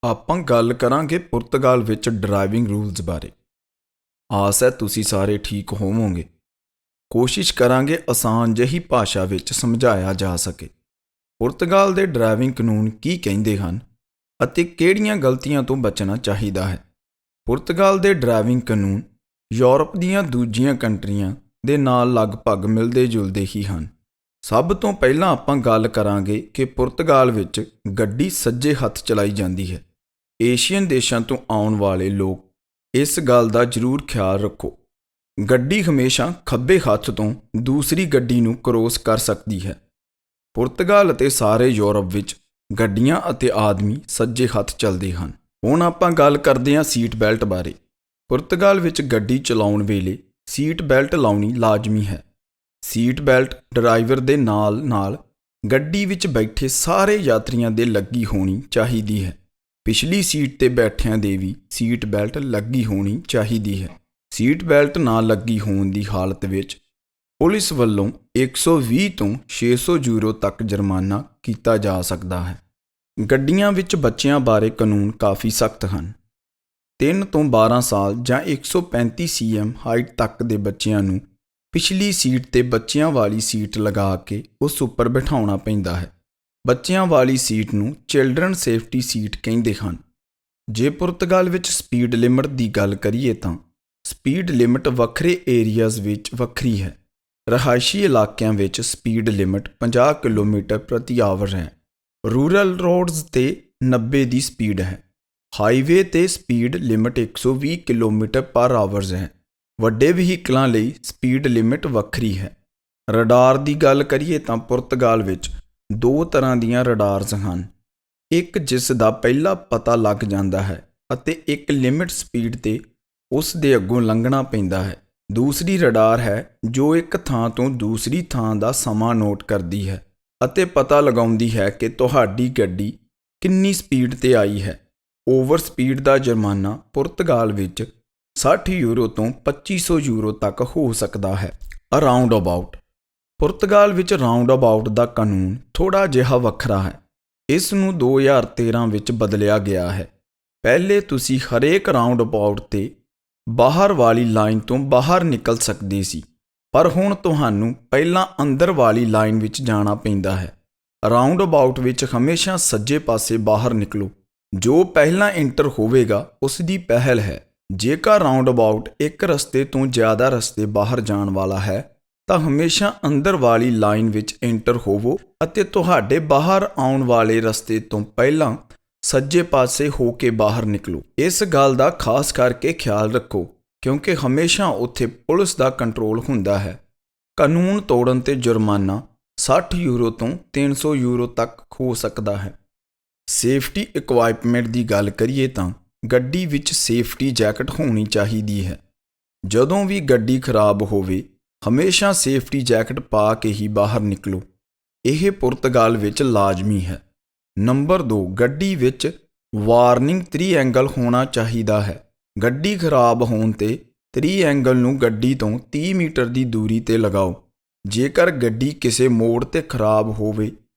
ਆਪਾਂ ਗੱਲ ਕਰਾਂਗੇ ਪੁਰਤਗਾਲ ਵਿੱਚ ਡਰਾਈਵਿੰਗ ਰੂਲਸ ਬਾਰੇ। ਆਸ ਹੈ ਤੁਸੀਂ ਸਾਰੇ ਠੀਕ ਹੋਵੋਗੇ। ਕੋਸ਼ਿਸ਼ ਕਰਾਂਗੇ ਆਸਾਨ ਜਿਹੀ ਭਾਸ਼ਾ ਵਿੱਚ ਸਮਝਾਇਆ ਜਾ ਸਕੇ। ਪੁਰਤਗਾਲ ਦੇ ਡਰਾਈਵਿੰਗ ਕਾਨੂੰਨ ਕੀ ਕਹਿੰਦੇ ਹਨ ਅਤੇ ਕਿਹੜੀਆਂ ਗਲਤੀਆਂ ਤੋਂ ਬਚਣਾ ਚਾਹੀਦਾ ਹੈ। ਪੁਰਤਗਾਲ ਦੇ ਡਰਾਈਵਿੰਗ ਕਾਨੂੰਨ ਯੂਰਪ ਦੀਆਂ ਦੂਜੀਆਂ ਕੰਟਰੀਆਂ ਦੇ ਨਾਲ ਲਗਭਗ ਮਿਲਦੇ ਜੁਲਦੇ ਹੀ ਹਨ। ਸਭ ਤੋਂ ਪਹਿਲਾਂ ਆਪਾਂ ਗੱਲ ਕਰਾਂਗੇ ਕਿ ਪੁਰਤਗਾਲ ਵਿੱਚ ਗੱਡੀ ਸੱਜੇ ਹੱਥ ਚਲਾਈ ਜਾਂਦੀ ਹੈ। ਏਸ਼ੀਅਨ ਦੇਸ਼ਾਂ ਤੋਂ ਆਉਣ ਵਾਲੇ ਲੋਕ ਇਸ ਗੱਲ ਦਾ ਜ਼ਰੂਰ ਖਿਆਲ ਰੱਖੋ। ਗੱਡੀ ਹਮੇਸ਼ਾ ਖੱਬੇ ਹੱਥ ਤੋਂ ਦੂਸਰੀ ਗੱਡੀ ਨੂੰ ਕ੍ਰੋਸ ਕਰ ਸਕਦੀ ਹੈ। ਪੁਰਤਗਾਲ ਅਤੇ ਸਾਰੇ ਯੂਰਪ ਵਿੱਚ ਗੱਡੀਆਂ ਅਤੇ ਆਦਮੀ ਸੱਜੇ ਹੱਥ ਚੱਲਦੇ ਹਨ। ਹੁਣ ਆਪਾਂ ਗੱਲ ਕਰਦੇ ਹਾਂ ਸੀਟ ਬੈਲਟ ਬਾਰੇ। ਪੁਰਤਗਾਲ ਵਿੱਚ ਗੱਡੀ ਚਲਾਉਣ ਵੇਲੇ ਸੀਟ ਬੈਲਟ ਲਾਉਣੀ ਲਾਜ਼ਮੀ ਹੈ। ਸੀਟ ਬੈਲਟ ਡਰਾਈਵਰ ਦੇ ਨਾਲ ਗੱਡੀ ਵਿੱਚ ਬੈਠੇ ਸਾਰੇ ਯਾਤਰੀਆਂ ਦੇ ਲੱਗੀ ਹੋਣੀ ਚਾਹੀਦੀ ਹੈ। ਪਿਛਲੀ ਸੀਟ ਤੇ ਬੈਠਿਆਂ ਦੇ ਵੀ ਸੀਟ ਬੈਲਟ ਲੱਗੀ ਹੋਣੀ ਚਾਹੀਦੀ ਹੈ। ਸੀਟ ਬੈਲਟ ਨਾ ਲੱਗੀ ਹੋਣ ਦੀ ਹਾਲਤ ਵਿੱਚ ਪੁਲਿਸ ਵੱਲੋਂ 120 ਤੋਂ 600 ਯੂਰੋ ਤੱਕ ਜੁਰਮਾਨਾ ਕੀਤਾ ਜਾ ਸਕਦਾ ਹੈ। ਗੱਡੀਆਂ ਵਿੱਚ ਬੱਚਿਆਂ ਬਾਰੇ ਕਾਨੂੰਨ ਕਾਫੀ ਸਖਤ ਹਨ। 3 ਤੋਂ 12 ਸਾਲ ਜਾਂ 135 cm ਹਾਈਟ ਤੱਕ ਦੇ ਬੱਚਿਆਂ ਨੂੰ ਪਿਛਲੀ ਸੀਟ ਤੇ ਬੱਚਿਆਂ ਵਾਲੀ ਸੀਟ ਲਗਾ ਕੇ ਉਸ ਉੱਪਰ ਬਿਠਾਉਣਾ ਪੈਂਦਾ ਹੈ। ਬੱਚਿਆਂ ਵਾਲੀ ਸੀਟ ਨੂੰ ਚਿਲਡਰਨ ਸੇਫਟੀ ਸੀਟ ਕਹਿੰਦੇ ਹਨ। ਜੇ ਪੁਰਤਗਾਲ ਵਿੱਚ ਸਪੀਡ ਲਿਮਟ ਦੀ ਗੱਲ ਕਰੀਏ ਤਾਂ ਸਪੀਡ ਲਿਮਟ ਵੱਖਰੇ ਏਰੀਆਜ਼ ਵਿੱਚ ਵੱਖਰੀ ਹੈ। ਰਹਾਇਸ਼ੀ ਇਲਾਕਿਆਂ ਵਿੱਚ ਸਪੀਡ ਲਿਮਟ 50 ਕਿਲੋਮੀਟਰ ਪ੍ਰਤੀ ਆਵਰ ਹੈ। ਰੂਰਲ ਰੋਡਜ਼ ਤੇ 90 ਦੀ ਸਪੀਡ ਹੈ। ਹਾਈਵੇ ਤੇ ਸਪੀਡ ਲਿਮਟ 120 ਕਿਲੋਮੀਟਰ ਪਰ ਆਵਰ ਹੈ। ਵੱਡੇ ਵਹੀਕਲਾਂ ਲਈ ਸਪੀਡ ਲਿਮਟ ਵੱਖਰੀ ਹੈ। ਰਡਾਰ ਦੀ ਗੱਲ ਕਰੀਏ ਤਾਂ ਪੁਰਤਗਾਲ ਵਿੱਚ 2 ਤਰ੍ਹਾਂ ਦੀਆਂ ਰਡਾਰਜ਼ ਹਨ। ਇੱਕ ਜਿਸ ਦਾ ਪਹਿਲਾਂ ਪਤਾ ਲੱਗ ਜਾਂਦਾ ਹੈ ਅਤੇ ਇੱਕ ਲਿਮਿਟ ਸਪੀਡ ਤੇ ਉਸ ਦੇ ਅੱਗੋਂ ਲੰਘਣਾ ਪੈਂਦਾ ਹੈ। ਦੂਸਰੀ ਰਡਾਰ ਹੈ ਜੋ ਇੱਕ ਥਾਂ ਤੋਂ ਦੂਸਰੀ ਥਾਂ ਦਾ ਸਮਾਂ ਨੋਟ ਕਰਦੀ ਹੈ ਅਤੇ ਪਤਾ ਲਗਾਉਂਦੀ ਹੈ ਕਿ ਤੁਹਾਡੀ ਗੱਡੀ ਕਿੰਨੀ ਸਪੀਡ ਤੇ ਆਈ ਹੈ। ਓਵਰ ਸਪੀਡ ਦਾ ਜੁਰਮਾਨਾ ਪੁਰਤਗਾਲ ਵਿੱਚ 60 ਯੂਰੋ ਤੋਂ 2500 ਯੂਰੋ ਤੱਕ ਹੋ ਸਕਦਾ ਹੈ। Round about. ਪੁਰਤਗਾਲ ਵਿੱਚ ਰਾਉਂਡ ਅਬਾਊਟ ਦਾ ਕਾਨੂੰਨ ਥੋੜ੍ਹਾ ਜਿਹਾ ਵੱਖਰਾ ਹੈ। ਇਸ ਨੂੰ 2013 ਵਿੱਚ ਬਦਲਿਆ ਗਿਆ ਹੈ। ਪਹਿਲੇ ਤੁਸੀਂ ਹਰੇਕ ਰਾਉਂਡ ਅਬਾਊਟ 'ਤੇ ਬਾਹਰ ਵਾਲੀ ਲਾਈਨ ਤੋਂ ਬਾਹਰ ਨਿਕਲ ਸਕਦੇ ਸੀ, ਪਰ ਹੁਣ ਤੁਹਾਨੂੰ ਪਹਿਲਾਂ ਅੰਦਰ ਵਾਲੀ ਲਾਈਨ ਵਿੱਚ ਜਾਣਾ ਪੈਂਦਾ ਹੈ। ਰਾਉਂਡ ਅਬਾਊਟ ਵਿੱਚ ਹਮੇਸ਼ਾ ਸੱਜੇ ਪਾਸੇ ਬਾਹਰ ਨਿਕਲੋ। ਜੋ ਪਹਿਲਾਂ ਐਂਟਰ ਹੋਵੇਗਾ ਉਸ ਦੀ ਪਹਿਲ ਹੈ। ਜੇਕਰ ਰਾਉਂਡ ਅਬਾਊਟ ਇੱਕ ਰਸਤੇ ਤੋਂ ਜ਼ਿਆਦਾ ਰਸਤੇ ਬਾਹਰ ਜਾਣ ਵਾਲਾ ਹੈ ਤਾਂ ਹਮੇਸ਼ਾ ਅੰਦਰ ਵਾਲੀ ਲਾਈਨ ਵਿੱਚ ਐਂਟਰ ਹੋਵੋ ਅਤੇ ਤੁਹਾਡੇ ਬਾਹਰ ਆਉਣ ਵਾਲੇ ਰਸਤੇ ਤੋਂ ਪਹਿਲਾਂ ਸੱਜੇ ਪਾਸੇ ਹੋ ਕੇ ਬਾਹਰ ਨਿਕਲੋ। ਇਸ ਗੱਲ ਦਾ ਖਾਸ ਕਰਕੇ ਖਿਆਲ ਰੱਖੋ ਕਿਉਂਕਿ ਹਮੇਸ਼ਾ ਉੱਥੇ ਪੁਲਿਸ ਦਾ ਕੰਟਰੋਲ ਹੁੰਦਾ ਹੈ। ਕਾਨੂੰਨ ਤੋੜਨ ਤੇ ਜੁਰਮਾਨਾ 60 ਯੂਰੋ ਤੋਂ 300 ਯੂਰੋ ਤੱਕ ਹੋ ਸਕਦਾ ਹੈ। ਸੇਫਟੀ ਇਕੁਇਪਮੈਂਟ ਦੀ ਗੱਲ ਕਰੀਏ ਤਾਂ ਗੱਡੀ ਵਿੱਚ ਸੇਫਟੀ ਜੈਕਟ ਹੋਣੀ ਚਾਹੀਦੀ ਹੈ। ਜਦੋਂ ਵੀ ਗੱਡੀ ਖਰਾਬ ਹੋਵੇ ਹਮੇਸ਼ਾ ਸੇਫਟੀ ਜੈਕਟ ਪਾ ਕੇ ਹੀ ਬਾਹਰ ਨਿਕਲੋ। ਇਹ ਪੁਰਤਗਾਲ ਵਿੱਚ ਲਾਜ਼ਮੀ ਹੈ। ਨੰਬਰ 2, ਗੱਡੀ ਵਿੱਚ ਵਾਰਨਿੰਗ ਤ੍ਰਿਐਂਗਲ ਹੋਣਾ ਚਾਹੀਦਾ ਹੈ। ਗੱਡੀ ਖਰਾਬ ਹੋਣ 'ਤੇ ਤ੍ਰਿਐਂਗਲ ਨੂੰ ਗੱਡੀ ਤੋਂ 30 ਮੀਟਰ ਦੀ ਦੂਰੀ 'ਤੇ ਲਗਾਓ। ਜੇਕਰ ਗੱਡੀ ਕਿਸੇ ਮੋੜ 'ਤੇ ਖਰਾਬ ਹੋਵੇ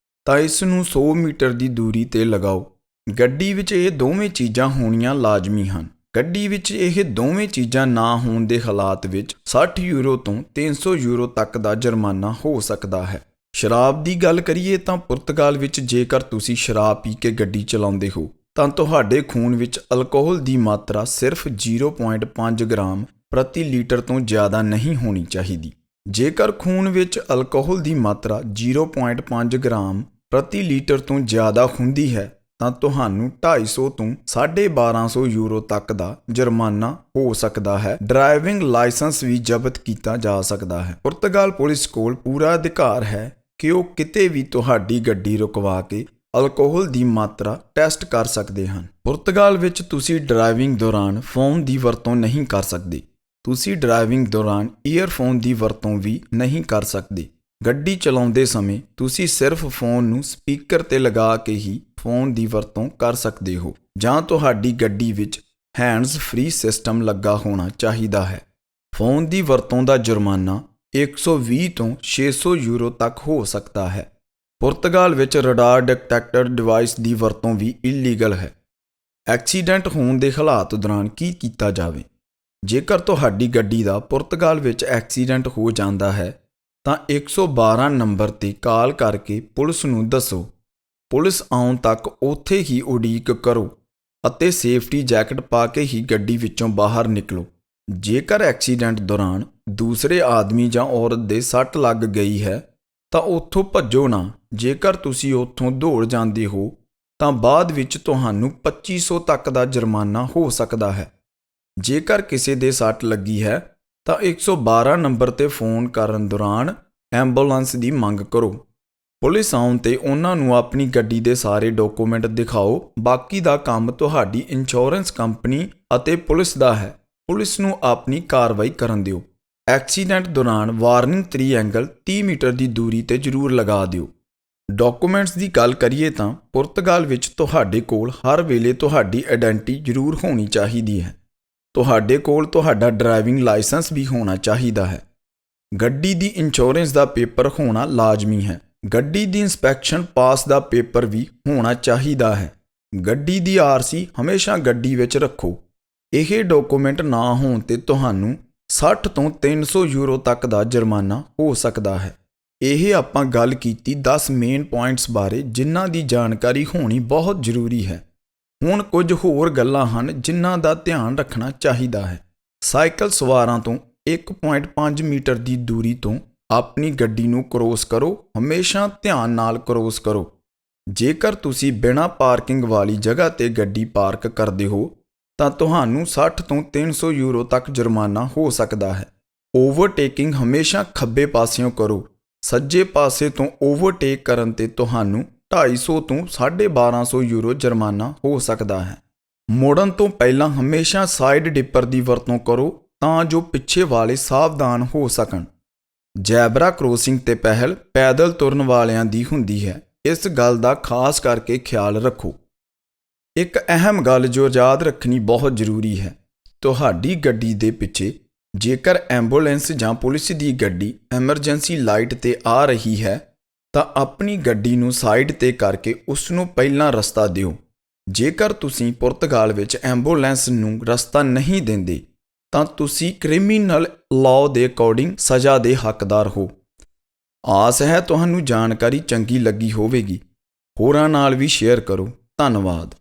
ਤਾਂ ਇਸ ਨੂੰ 100 ਮੀਟਰ ਦੀ ਦੂਰੀ 'ਤੇ ਲਗਾਓ। ਗੱਡੀ ਵਿੱਚ ਇਹ ਦੋਵੇਂ ਚੀਜ਼ਾਂ ਹੋਣੀਆਂ ਲਾਜ਼ਮੀ ਹਨ। ਗੱਡੀ ਵਿੱਚ ਇਹ ਦੋਵੇਂ ਚੀਜ਼ਾਂ ਨਾ ਹੋਣ ਦੇ ਹਾਲਾਤ ਵਿੱਚ 60 ਯੂਰੋ ਤੋਂ 300 ਯੂਰੋ ਤੱਕ ਦਾ ਜੁਰਮਾਨਾ ਹੋ ਸਕਦਾ ਹੈ। ਸ਼ਰਾਬ ਦੀ ਗੱਲ ਕਰੀਏ ਤਾਂ ਪੁਰਤਗਾਲ ਵਿੱਚ ਜੇਕਰ ਤੁਸੀਂ ਸ਼ਰਾਬ ਪੀ ਕੇ ਗੱਡੀ ਚਲਾਉਂਦੇ ਹੋ ਤਾਂ ਤੁਹਾਡੇ ਖੂਨ ਵਿੱਚ ਅਲਕੋਹਲ ਦੀ ਮਾਤਰਾ ਸਿਰਫ 0.5 ਗ੍ਰਾਮ ਪ੍ਰਤੀ ਲੀਟਰ ਤੋਂ ਜ਼ਿਆਦਾ ਨਹੀਂ ਹੋਣੀ ਚਾਹੀਦੀ। ਜੇਕਰ ਖੂਨ ਵਿੱਚ ਅਲਕੋਹਲ ਦੀ ਮਾਤਰਾ 0.5 ਗ੍ਰਾਮ ਪ੍ਰਤੀ ਲੀਟਰ ਤੋਂ ਜ਼ਿਆਦਾ ਹੁੰਦੀ ਹੈ ਤਾਂ ਤੁਹਾਨੂੰ 250 ਤੋਂ 1250 ਯੂਰੋ ਤੱਕ ਦਾ ਜੁਰਮਾਨਾ ਹੋ ਸਕਦਾ ਹੈ। ਡਰਾਈਵਿੰਗ ਲਾਇਸੈਂਸ ਵੀ ਜ਼ਬਤ ਕੀਤਾ ਜਾ ਸਕਦਾ ਹੈ। ਪੁਰਤਗਾਲ ਪੁਲਿਸ ਕੋਲ ਪੂਰਾ ਅਧਿਕਾਰ ਹੈ ਕਿ ਉਹ ਕਿਤੇ ਵੀ ਤੁਹਾਡੀ ਗੱਡੀ ਰੁਕਵਾ ਕੇ ਅਲਕੋਹਲ ਦੀ ਮਾਤਰਾ ਟੈਸਟ ਕਰ ਸਕਦੇ ਹਨ। ਪੁਰਤਗਾਲ ਵਿੱਚ ਤੁਸੀਂ ਡਰਾਈਵਿੰਗ ਦੌਰਾਨ ਫੋਨ ਦੀ ਵਰਤੋਂ ਨਹੀਂ ਕਰ ਸਕਦੇ। ਤੁਸੀਂ ਡਰਾਈਵਿੰਗ ਦੌਰਾਨ ਈਅਰਫੋਨ ਦੀ ਵਰਤੋਂ ਵੀ ਨਹੀਂ ਕਰ ਸਕਦੇ। ਗੱਡੀ ਚਲਾਉਂਦੇ ਸਮੇਂ ਤੁਸੀਂ ਸਿਰਫ ਫੋਨ ਨੂੰ ਸਪੀਕਰ 'ਤੇ ਲਗਾ ਕੇ ਹੀ ਫੋਨ ਦੀ ਵਰਤੋਂ ਕਰ ਸਕਦੇ ਹੋ ਜਾਂ ਤੁਹਾਡੀ ਗੱਡੀ ਵਿੱਚ ਹੈਂਡਜ਼ ਫ੍ਰੀ ਸਿਸਟਮ ਲੱਗਾ ਹੋਣਾ ਚਾਹੀਦਾ ਹੈ। ਫੋਨ ਦੀ ਵਰਤੋਂ ਦਾ ਜੁਰਮਾਨਾ 120 ਤੋਂ 600 ਯੂਰੋ ਤੱਕ ਹੋ ਸਕਦਾ ਹੈ। ਪੁਰਤਗਾਲ ਵਿੱਚ ਰਡਾਰ ਡਿਟੈਕਟਰ ਡਿਵਾਈਸ ਦੀ ਵਰਤੋਂ ਵੀ ਇਲੀਗਲ ਹੈ। ਐਕਸੀਡੈਂਟ ਹੋਣ ਦੇ ਹਾਲਾਤ ਦੌਰਾਨ ਕੀ ਕੀਤਾ ਜਾਵੇ? ਜੇਕਰ ਤੁਹਾਡੀ ਗੱਡੀ ਦਾ ਪੁਰਤਗਾਲ ਵਿੱਚ ਐਕਸੀਡੈਂਟ ਹੋ ਜਾਂਦਾ ਹੈ ਤਾਂ 112 ਨੰਬਰ 'ਤੇ ਕਾਲ ਕਰਕੇ ਪੁਲਿਸ ਨੂੰ ਦੱਸੋ। ਪੁਲਿਸ ਆਉਣ ਤੱਕ ਉੱਥੇ ਹੀ ਉਡੀਕ ਕਰੋ ਅਤੇ ਸੇਫਟੀ ਜੈਕਟ ਪਾ ਕੇ ਹੀ ਗੱਡੀ ਵਿੱਚੋਂ ਬਾਹਰ ਨਿਕਲੋ। ਜੇਕਰ ਐਕਸੀਡੈਂਟ ਦੌਰਾਨ ਦੂਸਰੇ ਆਦਮੀ ਜਾਂ ਔਰਤ ਦੇ ਸੱਟ ਲੱਗ ਗਈ ਹੈ ਤਾਂ ਉੱਥੋਂ ਭੱਜੋ ਨਾ। ਜੇਕਰ ਤੁਸੀਂ ਉੱਥੋਂ ਦੌੜ ਜਾਂਦੇ ਹੋ ਤਾਂ ਬਾਅਦ ਵਿੱਚ ਤੁਹਾਨੂੰ 2500 ਤੱਕ ਦਾ ਜੁਰਮਾਨਾ ਹੋ ਸਕਦਾ ਹੈ। ਜੇਕਰ ਕਿਸੇ ਦੇ ਸੱਟ ਲੱਗੀ ਹੈ ਤਾਂ 112 ਨੰਬਰ 'ਤੇ ਫੋਨ ਕਰਨ ਦੌਰਾਨ ਐਂਬੂਲੈਂਸ ਦੀ ਮੰਗ ਕਰੋ। ਪੁਲਿਸ ਆਉਣ 'ਤੇ ਉਹਨਾਂ ਨੂੰ ਆਪਣੀ ਗੱਡੀ ਦੇ ਸਾਰੇ ਡਾਕੂਮੈਂਟ ਦਿਖਾਓ। ਬਾਕੀ ਦਾ ਕੰਮ ਤੁਹਾਡੀ ਇੰਸ਼ੋਰੈਂਸ ਕੰਪਨੀ ਅਤੇ ਪੁਲਿਸ ਦਾ ਹੈ। ਪੁਲਿਸ ਨੂੰ ਆਪਣੀ ਕਾਰਵਾਈ ਕਰਨ ਦਿਓ। ਐਕਸੀਡੈਂਟ ਦੌਰਾਨ ਵਾਰਨਿੰਗ ਤ੍ਰਿਐਂਗਲ 30 ਮੀਟਰ ਦੀ ਦੂਰੀ 'ਤੇ ਜ਼ਰੂਰ ਲਗਾ ਦਿਓ। ਡਾਕੂਮੈਂਟਸ ਦੀ ਗੱਲ ਕਰੀਏ ਤਾਂ ਪੁਰਤਗਾਲ ਵਿੱਚ ਤੁਹਾਡੇ ਕੋਲ ਹਰ ਵੇਲੇ ਤੁਹਾਡੀ ਆਇਡੈਂਟੀ ਜ਼ਰੂਰ ਹੋਣੀ ਚਾਹੀਦੀ ਹੈ। ਤੁਹਾਡੇ ਕੋਲ ਤੁਹਾਡਾ ਡਰਾਈਵਿੰਗ ਲਾਇਸੈਂਸ ਵੀ ਹੋਣਾ ਚਾਹੀਦਾ ਹੈ। ਗੱਡੀ ਦੀ ਇੰਸ਼ੋਰੈਂਸ ਦਾ ਪੇਪਰ ਹੋਣਾ ਲਾਜ਼ਮੀ ਹੈ। ਗੱਡੀ ਦੀ ਇੰਸਪੈਕਸ਼ਨ ਪਾਸ ਦਾ ਪੇਪਰ ਵੀ ਹੋਣਾ ਚਾਹੀਦਾ ਹੈ। ਗੱਡੀ ਦੀ ਆਰਸੀ ਹਮੇਸ਼ਾ ਗੱਡੀ ਵਿੱਚ ਰੱਖੋ। ਇਹ ਡਾਕੂਮੈਂਟ ਨਾ ਹੋਣ 'ਤੇ ਤੁਹਾਨੂੰ 60 ਤੋਂ 300 ਯੂਰੋ ਤੱਕ ਦਾ ਜੁਰਮਾਨਾ ਹੋ ਸਕਦਾ ਹੈ। ਇਹ ਆਪਾਂ ਗੱਲ ਕੀਤੀ 10 ਮੇਨ ਪੁਆਇੰਟਸ ਬਾਰੇ ਜਿਨ੍ਹਾਂ ਦੀ ਜਾਣਕਾਰੀ ਹੋਣੀ ਬਹੁਤ ਜ਼ਰੂਰੀ ਹੈ। ਹੁਣ ਕੁਝ ਹੋਰ ਗੱਲਾਂ ਹਨ ਜਿਨ੍ਹਾਂ ਦਾ ਧਿਆਨ ਰੱਖਣਾ ਚਾਹੀਦਾ ਹੈ। ਸਾਈਕਲ ਸਵਾਰਾਂ ਤੋਂ 1.5 ਮੀਟਰ ਦੀ ਦੂਰੀ ਤੋਂ ਆਪਣੀ ਗੱਡੀ ਨੂੰ ਕ੍ਰੋਸ ਕਰੋ। ਹਮੇਸ਼ਾ ਧਿਆਨ ਨਾਲ ਕ੍ਰੋਸ ਕਰੋ। ਜੇਕਰ ਤੁਸੀਂ ਬਿਨਾਂ ਪਾਰਕਿੰਗ ਵਾਲੀ ਜਗ੍ਹਾ 'ਤੇ ਗੱਡੀ ਪਾਰਕ ਕਰਦੇ ਹੋ ਤਾਂ ਤੁਹਾਨੂੰ 60 ਤੋਂ 300 ਯੂਰੋ ਤੱਕ ਜੁਰਮਾਨਾ ਹੋ ਸਕਦਾ ਹੈ। ਓਵਰਟੇਕਿੰਗ ਹਮੇਸ਼ਾ ਖੱਬੇ ਪਾਸਿਓਂ ਕਰੋ। ਸੱਜੇ ਪਾਸੇ ਤੋਂ ਓਵਰਟੇਕ ਕਰਨ 'ਤੇ ਤੁਹਾਨੂੰ 250 ਤੋਂ 1250 ਯੂਰੋ ਜੁਰਮਾਨਾ ਹੋ ਸਕਦਾ ਹੈ। ਮੁੜਨ ਤੋਂ ਪਹਿਲਾਂ ਹਮੇਸ਼ਾ ਸਾਈਡ ਡਿੱਪਰ ਦੀ ਵਰਤੋਂ ਕਰੋ ਤਾਂ ਜੋ ਪਿੱਛੇ ਵਾਲੇ ਸਾਵਧਾਨ ਹੋ ਸਕਣ। ਜ਼ੈਬਰਾ ਕ੍ਰੋਸਿੰਗ 'ਤੇ ਪਹਿਲ ਪੈਦਲ ਤੁਰਨ ਵਾਲਿਆਂ ਦੀ ਹੁੰਦੀ ਹੈ। ਇਸ ਗੱਲ ਦਾ ਖਾਸ ਕਰਕੇ ਖਿਆਲ ਰੱਖੋ। ਇੱਕ ਅਹਿਮ ਗੱਲ ਜੋ ਯਾਦ ਰੱਖਣੀ ਬਹੁਤ ਜ਼ਰੂਰੀ ਹੈ, ਤੁਹਾਡੀ ਗੱਡੀ ਦੇ ਪਿੱਛੇ ਜੇਕਰ ਐਂਬੂਲੈਂਸ ਜਾਂ ਪੁਲਿਸ ਦੀ ਗੱਡੀ ਐਮਰਜੈਂਸੀ ਲਾਈਟ 'ਤੇ ਆ ਰਹੀ ਹੈ ਤਾਂ ਆਪਣੀ ਗੱਡੀ ਨੂੰ ਸਾਈਡ 'ਤੇ ਕਰਕੇ ਉਸ ਨੂੰ ਪਹਿਲਾਂ ਰਸਤਾ ਦਿਓ। ਜੇਕਰ ਤੁਸੀਂ ਪੁਰਤਗਾਲ ਵਿੱਚ ਐਂਬੂਲੈਂਸ ਨੂੰ ਰਸਤਾ ਨਹੀਂ ਦਿੰਦੇ ਤਾਂ ਤੁਸੀਂ ਕ੍ਰਿਮੀਨਲ ਲਾਅ ਦੇ ਅਕੋਰਡਿੰਗ ਸਜ਼ਾ ਦੇ ਹੱਕਦਾਰ ਹੋ। ਆਸ ਹੈ ਤੁਹਾਨੂੰ ਜਾਣਕਾਰੀ ਚੰਗੀ ਲੱਗੀ ਹੋਵੇਗੀ। ਹੋਰਾਂ ਨਾਲ ਵੀ ਸ਼ੇਅਰ ਕਰੋ। ਧੰਨਵਾਦ।